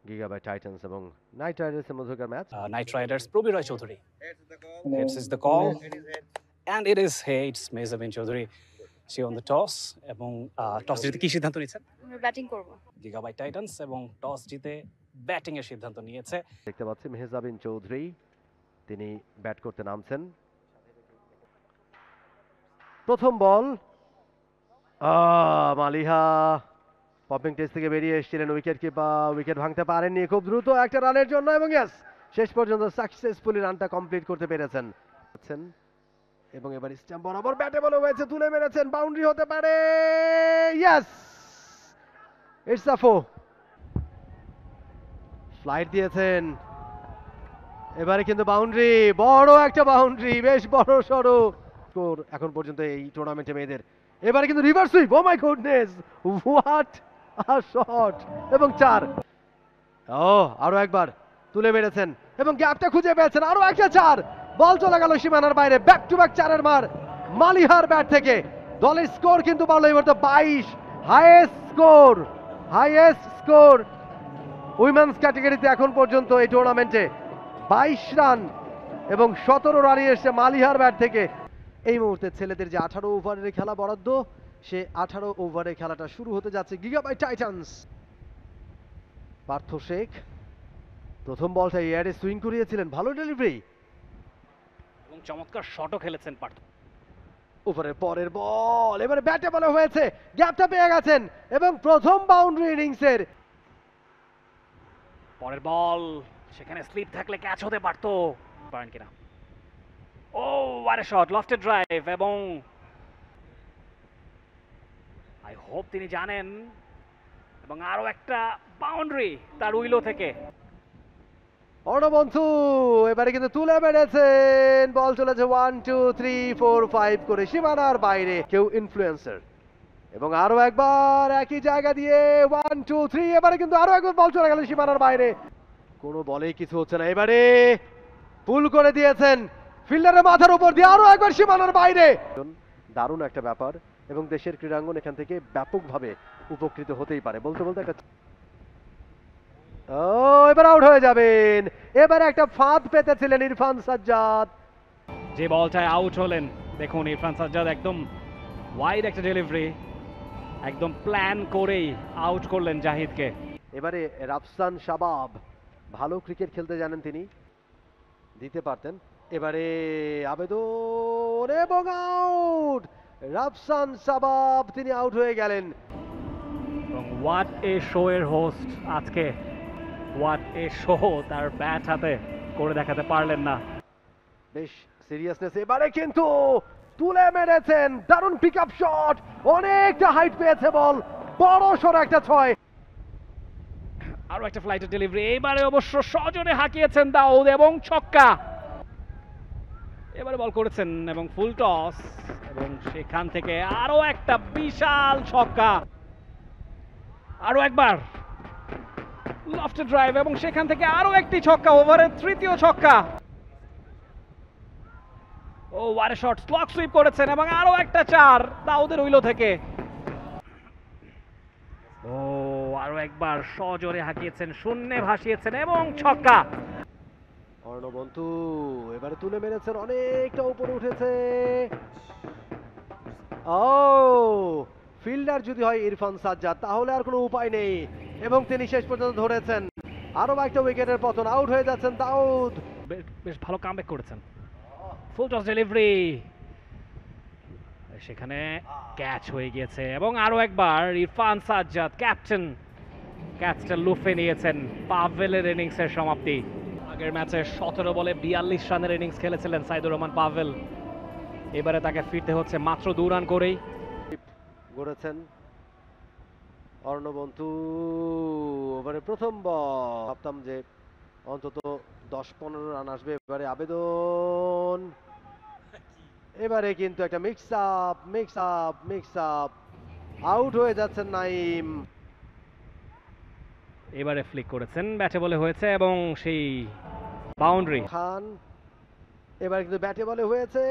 Gigabyte Titans এবং night রাইডার্সের মধ্যকার match. Knight Riders Probi Roy Chaudhary. Heads is the call. And it is Heads Mezabin Chaudhary. She on the toss এবং toss জিতে কি সিদ্ধান্ত নিয়েছেন? আমরা ব্যাটিং করব। গিগাবাইট টাইটান্স এবং টস জিতে ব্যাটিং এর সিদ্ধান্ত নিয়েছে। দেখতে পাচ্ছি মেহজাবিন চৌধুরী তিনি ব্যাট করতে নামছেন। প্রথম বল মালিহা পপিং টেস্ট থেকে বেরিয়ে এসেছিলেন, উইকেট কিপার উইকেট ভাঙতে পারেননি, খুব দ্রুত একটা রানের জন্য এবং ইয়েস শেষ পর্যন্ত সাকসেসফুলি রানটা কমপ্লিট করতে পেরেছেন এবং এবার স্ট্যাম্প বরাবর ব্যাটে বলে হয়েছে, তুলে মেরেছেন, বাউন্ডারি হতে পারে, ইয়েস ইটস আ 4। ফ্লাইট দিয়েছেন, এবারে কিন্তু বাউন্ডারি, বড় একটা বাউন্ডারি, বেশ বড় সড়ো স্কোর এখন পর্যন্ত এই টুর্নামেন্টে মেয়েদের। এবারে কিন্তু reverse sweep, oh my goodness, what a shot, এবং 4। আরো একবার তুলে মেরেছেন এবং গ্যাপটা খুঁজে পেয়েছেন, আরো একটা 4, বল চলে গেল সীমানার বাইরে, ব্যাক টু ব্যাক 4-এর মার মালিহার ব্যাট থেকে। দলের স্কোর কিন্তু বললো এবার তো 22, হাইয়েস্ট স্কোর উইমেন্স ক্যাটাগরিতে এখন পর্যন্ত এই টুর্নামেন্টে 22 রান এবং 17 রানই এসছে মালিহার ব্যাট থেকে। এই মুহূর্তে ছেলেদের যে 18 ওভারের খেলা বরাদ্দ, সে 18 ওভারের খেলাটা শুরু হতে যাচ্ছে গিগাবাইট টাইটান্স। পার্থ শেখ প্রথম বলটা এয়ারে সুইং করিয়েছিলেন, ভালো ডেলিভারি এবং চমৎকার শটও খেলেছেন পার্থ। ওভারের পরের বল এবারে ব্যাটে বলে হয়েছে, গ্যাপটা পেয়ে গেছেন এবং প্রথম বাউন্ডারি ইনিংসের। পরের বল সেখানে স্লিপ থাকলে ক্যাচ হতে পারতো, পারেন কিনা। Oh what a shot, lofted drive, এবং আই হোপ তিনি জানেন, এবং আরো একটা বাউন্ডারি তার উইলো থেকে। অর্ণবন্ধু এবারে কিন্তু তুলে মেরেছেন, বল চলেছে 1 2 3 4 5 করে সীমানার বাইরে, কেউ ইনফ্লুয়েন্সার, এবং আরো একবার একই জায়গা দিয়ে 1 2 3, এবারে কিন্তু আরো একবার বল চলে গেল সীমানার বাইরে, কোনো বলেই কিছু হচ্ছে না। এবারে পুল করে দিয়েছেন ফিল্ডারের মাথার উপর দিয়ে, আরো একবার সীমানার বাইরে, দারুণ একটা ব্যাপার এবং দেশের ক্রীড়াঙ্গন এখান থেকে ব্যাপকভাবে উপকৃত হতেই পারে। বলতে বলতে একটা এবার আউট হয়ে যাবেন, এবারে একটা ফাঁদ পেতেছিলেন ইরফান সাজ্জাদ, যে বলটায় আউট হলেন, দেখুন ইরফান সাজ্জাদ একদম ওয়াইড একটা ডেলিভারি, একদম প্ল্যান করেই আউট করলেন জাহিদকে। এবারে রাফসান শাবাব, ভালো ক্রিকেট খেলতে জানেন তিনি, দিতে পারতেন। এবারে আবেদন এবং আউট, রাফসান শাবাব তিনি আউট হয়ে গেলেন। এবং হোয়াট এ শো এর হোস্ট আজকে, হোয়াট এ শো, তার ব্যাট হাতে করে দেখাতে পারলেন না। বেশ সিরিয়াসনেস, এবারে কিন্তু তুলে মেরেছেন, দারুণ পিক আপ শট, অনেকটা হাইট পেয়েছে বল, বড় সড় একটা 6। আরো একটা ফ্লাইটের ডেলিভারি, এবারে অবশ্য সজোরে হাঁকিয়েছেন দাউদ এবং ছক্কা। এবারে বল করেছেন এবং ফুল টস, এবং সেখান থেকে আরো একটা বিশাল ছক্কা, আরো একবার লফটেড ড্রাইভ, এবং সেখান থেকে আরো একটি ছক্কা, ওভারের তৃতীয় ছক্কা। ও ওয়ারে শট, স্লগ সুইপ করেছেন এবং আরো একটা 4 দাউদের উইলো থেকে। ও আরো একবার সজোরে হাঁকিয়েছেন, শূন্যে ভাসিয়েছেন এবং ছক্কা। অর্ণবন্ধু এবারে তুলে মেরেছেন, অনেকটা উপরে উঠেছে, ও ফিল্ডার যদি হয় ইরফান সাজ্জাদ তাহলে আর কোনো উপায় নেই, এবং তিনি শেষ পর্যন্ত ধরেছেন, আরো একটা উইকেটের পতন, আউট হয়ে যাচ্ছেন দাউদ। বেশ ভালো কামব্যাক করেছেন, ফুল টস ডেলিভারি, সেখানে ক্যাচ হয়ে গিয়েছে, এবং আরো একবার ইরফান সাজ্জাদ ক্যাচটা লুফে নিয়েছেন। পাভেলের ইনিংসের সমাপ্তি। আগের ম্যাচে 17 বলে 42 রানের ইনিংস খেলেছিলেন সাইদুর রহমান পাভেল, এবারে তাকে ফিরতে হচ্ছে মাত্র 2 রান করেই। গড়েছেন অর্ণবন্ধু, ওভারে প্রথম বল, ভাবতাম যে অন্তত 10-15 রান আসবে, এবারে আবেদন, এবারে কিন্তু একটা মিক্স আপ, আউট হয়ে যাচ্ছেন নাইম। এবারে ফ্লিক করেছেন, ব্যাটে বলে হয়েছে এবং সেই বাউন্ডারি। খান এবার কিন্তু ব্যাটে বলে হয়েছে,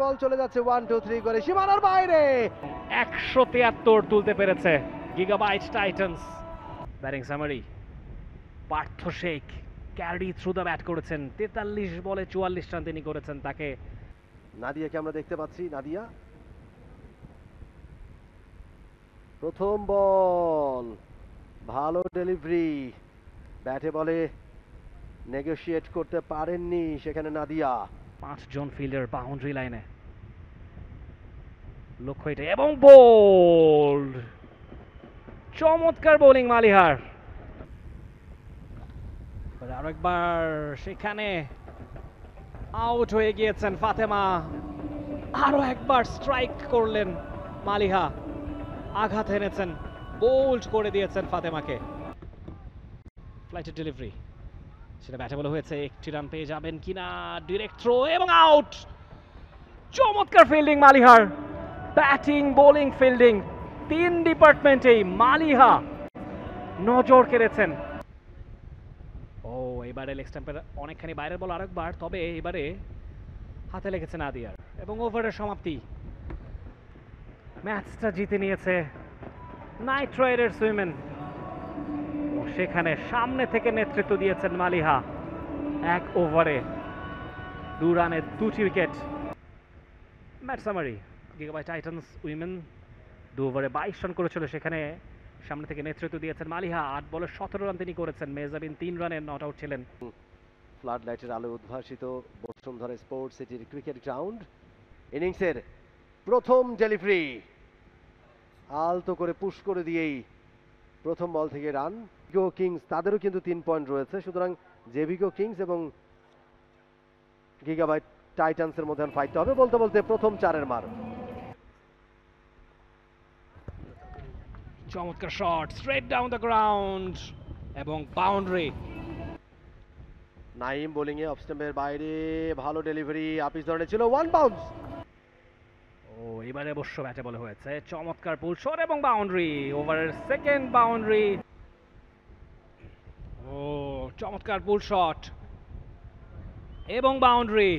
বল চলে যাচ্ছে 1 2 3 করে সীমানার বাইরে, 173 তুলতে পেরেছে gigabyte Titans. Batting summary, Partha Sheikh carry through the bat করেছেন, 43 বলে 44 রান তিনি করেছেন। তাকে নাদিয়াকে আমরা দেখতে পাচ্ছি। নাদিয়া, প্রথম বল, ভালো ডেলিভারি, ব্যাটে বলে নেগোশিয়েট করতে পারেননি সেখানে নাদিয়া। 5 জন ফিল্ডার বাউন্ডারি লাইনে, লক্ষ্য এটা এবং বোল্ড, চমৎকার বোলিং মালিহার। আরো একবার সেখানে আউট হয়ে গিয়েছেন ফাতেমা, আরো একবার স্ট্রাইক করলেন মালিহা, আঘাত এনেছেন, বোল্ড করে দিয়েছেন ফাতেমাকে। ফ্লাইটের ডেলিভারি, সেটা ব্যাটে বলে হয়েছে, একটি রান পেয়ে যাবেন কিনা, ডিরেক্ট থ্রো এবং আউট। চমৎকার ফিল্ডিং মালিহার, ব্যাটিং বোলিং ফিল্ডিং 3 ডিপার্টমেন্টেই মালিহা নজর কেড়েছেন। ও এবারে লেগ স্ট্যাম্পের অনেকখানি বাইরের বল আরেকবার, তবে এবারে হাতে লেগেছে নাদিয়ার এবং ওভারের সমাপ্তি। ম্যাচটা জিতে নিয়েছে নাইট রাইডার্স উইমেন। সেখানে সামনে থেকে নেতৃত্ব দিয়েছেন মালিহা, 1 ওভারে 2 রানে 2টি wicket. Match summary, gigabyte Titans women 2 ওভারে 22 রান করেছিল, সেখানে সামনে থেকে নেতৃত্ব দিয়েছেন মালিহা, 8 বলে 17 রান তিনি করেছেন। মেজাবিন 3 রানে নট আউট ছিলেন। ফ্লাড লাইটের আলো উদ্ভাসিত বসুন্ধরা স্পোর্টস সিটির ক্রিকেট গ্রাউন্ড। ইনিংসের প্রথম ডেলিভারি, আলতো করে পুশ করে দিয়েই প্রথম বল থেকে রান। জেভিকো কিংস তাদেরও কিন্তু 3 পয়েন্ট রয়েছে, সুতরাং জেভিকো কিংস এবং গিগাবাইট টাইটান্সের মধ্যে ফাইটটা হবে। বলতে বলতে প্রথম 4-এর মার। চমৎকার shot, straight down the ground এবং বাউন্ডারি। নাইম বোলিং এ অফ স্টাম্পের বাইরে, ভালো ডেলিভারি, আপিস ধরনের ছিল, 1 বাউন্স। ও এবারে অবশ্য ব্যাটে বলে হয়েছে, চমৎকার পুল শট এবং বাউন্ডারি, ওভারের সেকেন্ড বাউন্ডারি। ও চমৎকার পুল শট এবং বাউন্ডারি।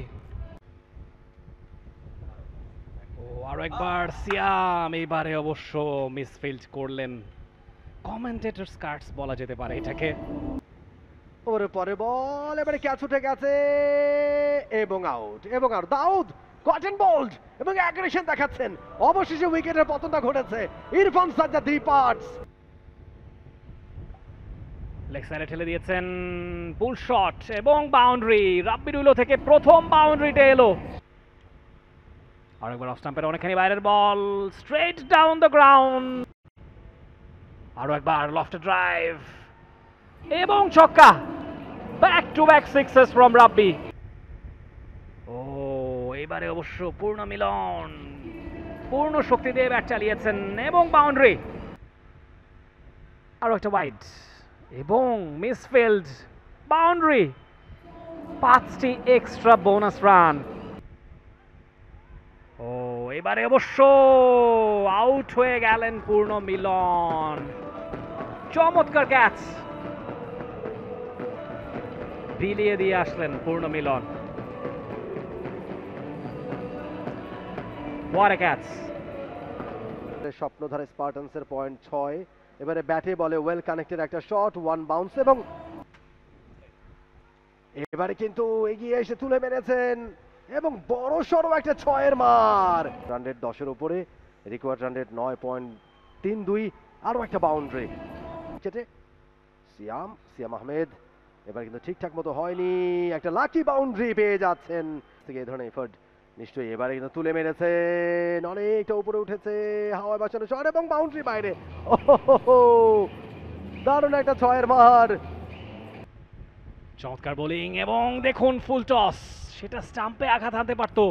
ও আরো একবার সিয়াম, এবারে অবশ্য মিসফিল্ড করলেন, কমেন্টেটরস কার্ডস বলা যেতে পারে এটাকে। ওভারের পরে বল, এবারে ক্যাচ উঠে গেছে এবং আউট। এবং আর দাউদ কটন বোল্ড এবং অ্যাগ্রেশন দেখাচ্ছেন, অবশেষে উইকেটের পতনটা ঘটেছে। ইরফান সাজ্জাদ 3 পার্টস। লেগ সাইডে ঠেলে দিয়েছেন, পুল শট এবং বাউন্ডারি। রাব্বির উইলো থেকে প্রথম বাউন্ডারিটা এলো। আরেকবার অফ স্টাম্পের অনেকখানি বাইরের ball, straight down the ground. আরো একবার লফটেড ড্রাইভ এবং ছক্কা। Back to back sixes from Rabbi. ও এবারে অবশ্য পূর্ণ মিলন, পূর্ণ শক্তি দিয়ে ব্যাট চালিয়েছেন এবং বাউন্ডারি। আরো একটা ওয়াইড এবং মিসফিল্ড, বাউন্ডারি। 5টি এক্সট্রা বোনাস রান। ও এবারে অবশ্য আউট হয়ে গেলেন পূর্ণ মিলন। চমৎকার ক্যাচ, বিলিয়ে দিয়ে আসলেন Purno Milon. What a catch! Swapnodhara স্পার্টানসের পয়েন্ট 6। এবারে ব্যাটে বলে ওয়েল কানেক্টেড একটা শট, 1 বাউন্স এবং এবারে কিন্তু এগিয়ে এসে তুলে মেরেছেন এবং বড় সড়ো একটা 6-এর মার। রান রেট 10-এর উপরে, রিকোয়ার্ড রান রেট 9.32। আরো একটা বাউন্ডারি। উইকেটে সিয়াম আহমেদ, এবার কিন্তু ঠিকঠাক মতো হয়নি, একটা লাকি বাউন্ডারি পেয়ে যাচ্ছেন থেকে এই ধরনের এফোর্ট নিশ্চয়ই। এবারে কিন্তু তুলে মেরেছেন, অনেকটা উপরে উঠেছে, হাওয়ায় বাঁচানো শট এবং বাউন্ডারি বাইরে। ওহো, দারুণ একটা 6-এর মার। চমৎকার বোলিং এবং দেখুন ফুল টস, সেটা স্টাম্পে আঘাত হানতে পারতো।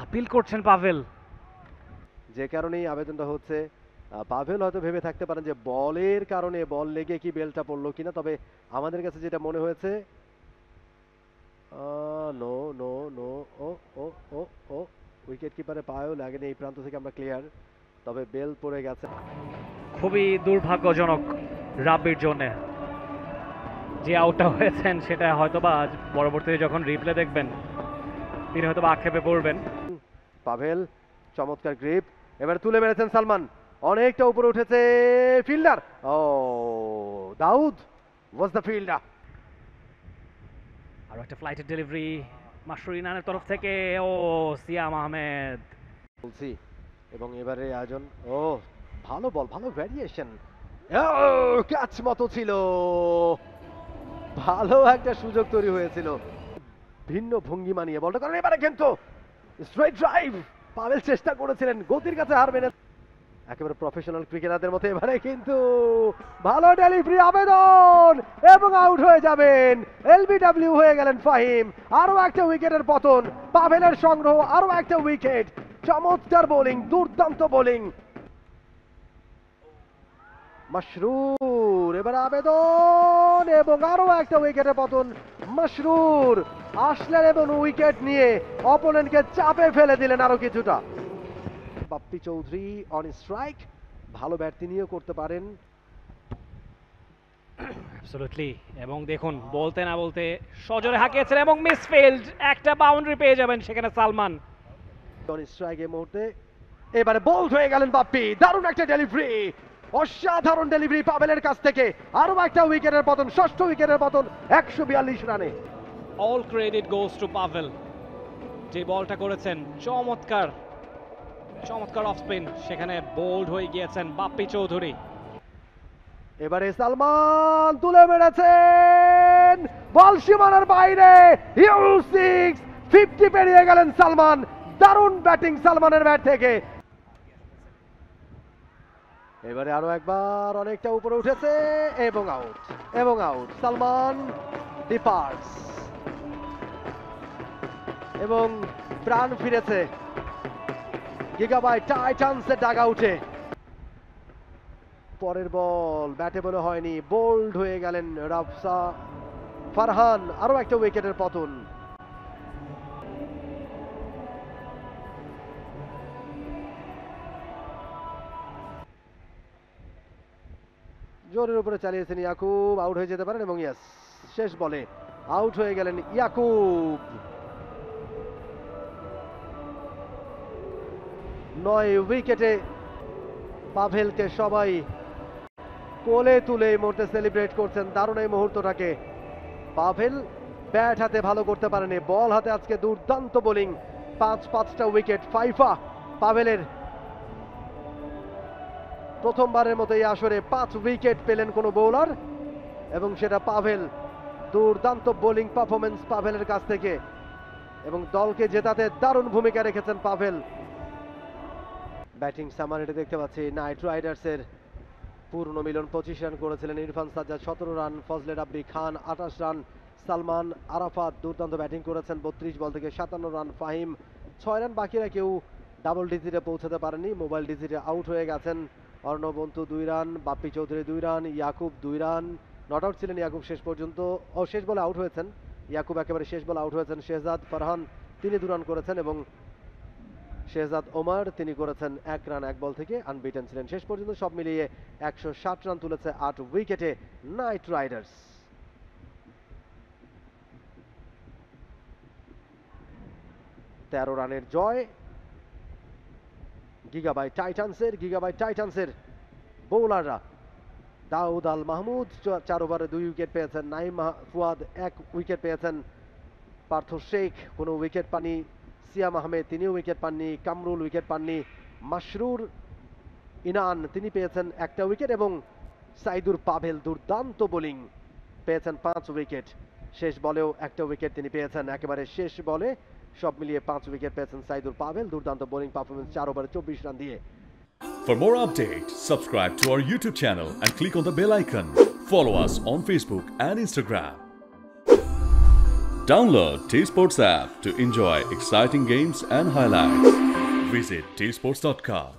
আপিল করছেন পাভেল। যে কারণেই আবেদনটা হচ্ছে, পাভেল হয়তো ভেবে থাকতে পারেন যে বলের কারণে বল লেগে কি বেলটা পড়লো কিনা, তবে আমাদের কাছে যেটা মনে হয়েছে, নো নো নো, ও ও ও ও উইকেট কিপারের পায়েও লাগেনি, এই প্রান্ত থেকে আমরা ক্লিয়ার, তবে বেল পড়ে গেছে। খুবই দুর্ভাগ্যজনক রাব্বির জন্য। যে আউটটা হয়েছেন সেটা হয়তোবা পরবর্তীতে যখন রিপ্লে দেখবেন তিনি হয়তো আক্ষেপে পড়বেন। পাভেল চমৎকার গ্রিপ, এবার তুলে মেরেছেন সালমান, অনেকটা উপরে উঠেছে ফিল্ডার। ও দাউদ was the fielder. আর একটা ফ্লাইটের ডেলিভারি মাশরুর ইনানের তরফ থেকে। ও সিয়াম আহমেদ বলছি এবং এবারে আয়োজন ও ভালো বল, ভালো ভ্যারিয়েশন, ক্যাচ মতো ছিল, ভালো একটা সুযোগ তৈরি হয়েছিল ভিন্ন ভঙ্গিমা নিয়ে বলটা করেন। এবারে কিন্তু স্ট্রেট ড্রাইভ, পাভেল চেষ্টা করেছিলেন, গতির কাছে হার মেনে একেবারে প্রফেশনাল ক্রিকেটারদের মতো এবারে কিন্তু ভালো ডেলিভারি, আবেদন এবং আউট হয়ে যাবেন। এলবিডব্লিউ হয়ে গেলেন ফাহিম। আরো একটা উইকেটের পতন, পাভেলের সংগ্রহ, আরো একটা উইকেট। চমৎকার বোলিং, দুর্দান্ত বোলিং। মাশরুর এবার আবেদন এবং আরো একটা উইকেটের পতন। মাশরুর আসলেন এবং উইকেট নিয়ে অপোনেন্টকে চাপে ফেলে দিলেন আরো কিছুটা। বাপ্পি চৌধুরী অন স্ট্রাইক, ভালো ব্যাট তিনিও করতে পারেন। অ্যাবসলিউটলি। এবং দেখুন বলতে না বলতে সজোরে হাঁকিয়েছেন এবং মিসফিল্ড, একটা বাউন্ডারি পেয়ে যাবেন সেখানে সালমান। অন স্ট্রাইক এই মুহূর্তে, এবারে বোল্ড হয়ে গেলেন বাপ্পি, দারুণ একটা ডেলিভারি, অসাধারণ ডেলিভারি পাভেলের কাছ থেকে। আরো একটা উইকেটের পতন, ষষ্ঠ উইকেটের পতন 142 রানে। All credit goes to Pavel, যে বলটা করেছেন চমৎকার চমৎকার অফ স্পিন, সেখানে বোল্ড হয়ে গিয়েছেন বাপ্পি চৌধুরী। এবারে সালমান তুলে মেরেছেন, বল সীমানার বাইরে, হিউজ সিক্স, 50 পেরিয়ে গেলেন সালমান। দারুণ ব্যাটিং সালমানের ব্যাট থেকে। এবারে আরো একবার অনেকটা উপরে উঠেছে এবং আউট এবং আউট। সালমান ডিপার্টস এবং প্রাণ ফিরেছে গিগাবাইট টাইটান্সের ডাগআউটে। পরের বল ব্যাটে বলে হয়নি, বোল্ড হয়ে গেলেন রাফসা ফারহান। আরো একটা উইকেটের পতন। জোরের উপরে চালিয়েছেন ইয়াকুব, আউট হয়ে যেতে পারেন এবং ইয়েস, শেষ বলে আউট হয়ে গেলেন ইয়াকুব। 9 উইকেটে পাভেলকে সবাই কোলে তুলে এই মুহূর্তে সেলিব্রেট করছেন। দারুণ এই মুহূর্তটাকে। পাভেল ব্যাট হাতে ভালো করতে পারেনি, বল হাতে আজকে দুর্দান্ত বোলিং। 5টা উইকেট। ফাইফা পাভেলের প্রথমবারের মতো এই আসরে 5 উইকেট পেলেন কোনো বোলার, এবং সেটা পাভেল। দুর্দান্ত বোলিং পারফরমেন্স পাভেলের কাছ থেকে এবং দলকে জেতাতে দারুণ ভূমিকা রেখেছেন পাভেল। ব্যাটিং সামারিটা দেখতে পাচ্ছি নাইট রাইডার্সের পূর্ণ মিলন 25 রান করেছিলেন, ইরফান সাজ্জাদ 17 রান, ফজলে রাব্বি খান 28 রান, সালমান আরাফাত দুর্দান্ত ব্যাটিং করেছেন 32 বল থেকে 57 রান, ফাহিম 6 রান। বাকিরা কেউ ডাবল ডিজিটে পৌঁছাতে পারেনি, মোবাইল ডিজিটে আউট হয়ে গেছেন। Arnob Bontu 2 run, Bappi Chowdhury 2 run, Yakub 2 run. Not out ছিলেন ইয়াকুব শেষ পর্যন্ত, শেষ বলে আউট হয়েছেন ইয়াকুব, একেবারে শেষ বলে আউট হয়েছেন। শেহজাদ ফারহান তিনি 2 রান করেছেন এবং শেহজাদ ওমর তিনি করেছেন 1 রান 1 বল থেকে, আনবিটেন ছিলেন শেষ পর্যন্ত। সব মিলিয়ে 160 রান তুলেছে 8 উইকেটে নাইট রাইডার্স। 13 রানের জয় গিগাবাইট টাইটান্সের বোলাররা। দাউদ আল মাহমুদ 4 ওভারে 2 উইকেট পেয়েছেন, নাইম ফুয়াদ 1 উইকেট পেয়েছেন, পার্থ শেখ কোনো উইকেট পাননি, সিয়াম আহমেদ তিনিও উইকেট পাননি, কামরুল উইকেট পাননি, মাশরুর ইনান তিনি পেয়েছেন 1টা উইকেট এবং সাইদুর পাভেল দুর্দান্ত বোলিং পেয়েছেন 5 উইকেট। শেষ বলেও 1টা উইকেট তিনি পেয়েছেন, একেবারে শেষ বলে সব মিলিয়ে 5 উইকেট পেয়েছেন সাইদুর পাভেল। দুর্দান্ত বোলিং পারফরমেন্স 4 ওভারে 24 রান দিয়ে। For more updates, subscribe to our YouTube channel and click on the bell icon. Follow us on Facebook and Instagram. Download T-Sports app to enjoy exciting games and highlights. Visit tsports.com.